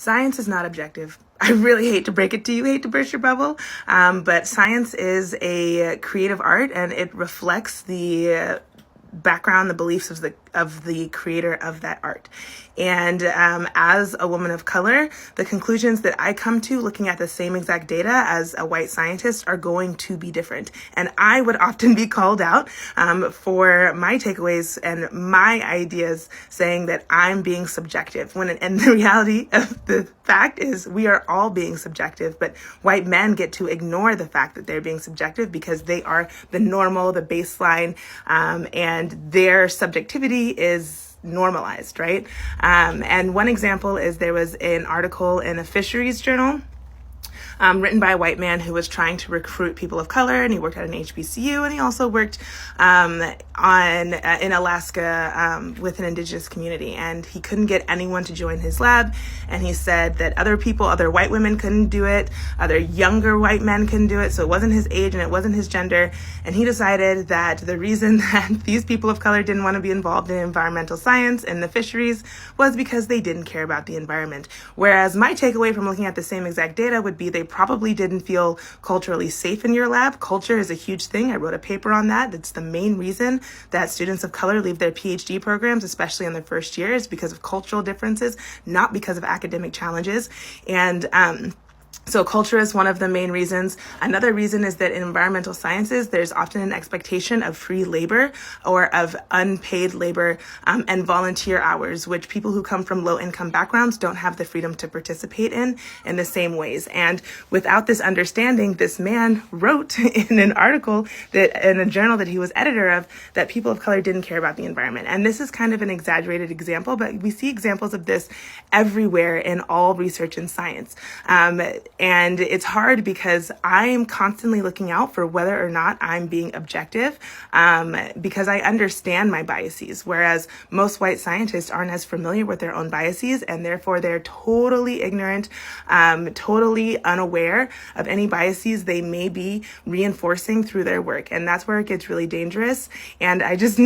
Science is not objective. I really hate to break it to you, hate to burst your bubble, but science is a creative art, and it reflects the background, the beliefs of the creator of that art. And as a woman of color, the conclusions that I come to looking at the same exact data as a white scientist are going to be different. And I would often be called out for my takeaways and my ideas saying that I'm being subjective, and the reality of the fact is we are all being subjective, but white men get to ignore the fact that they're being subjective because they are the normal, the baseline, and their subjectivity is normalized, right? And one example is there was an article in a fisheries journal written by a white man who was trying to recruit people of color, and he worked at an HBCU, and he also worked in Alaska with an indigenous community, and he couldn't get anyone to join his lab, and he said that other white women couldn't do it, other younger white men couldn't do it, so it wasn't his age and it wasn't his gender, and he decided that the reason that these people of color didn't want to be involved in environmental science and the fisheries was because they didn't care about the environment. Whereas my takeaway from looking at the same exact data would be they probably didn't feel culturally safe in your lab. Culture is a huge thing. I wrote a paper on that. It's the main reason that students of color leave their PhD programs, especially in their first year, is because of cultural differences, not because of academic challenges. And so culture is one of the main reasons. Another reason is that in environmental sciences, there's often an expectation of free labor or of unpaid labor and volunteer hours, which people who come from low-income backgrounds don't have the freedom to participate in the same ways. And without this understanding, this man wrote in an article that in a journal that he was editor of that people of color didn't care about the environment. And this is kind of an exaggerated example, but we see examples of this everywhere in all research and science. And it's hard because I'm constantly looking out for whether or not I'm being objective because I understand my biases, whereas most white scientists aren't as familiar with their own biases, and therefore they're totally ignorant, totally unaware of any biases they may be reinforcing through their work. And that's where it gets really dangerous. And I just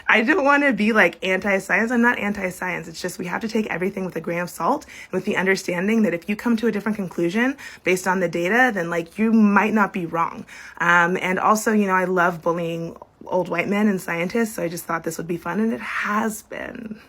I don't want to be like anti-science. I'm not anti-science. It's just we have to take everything with a grain of salt, with the understanding that if you come to a different conclusion based on the data, then you might not be wrong. And also, I love bullying old white men and scientists, so I just thought this would be fun, and it has been.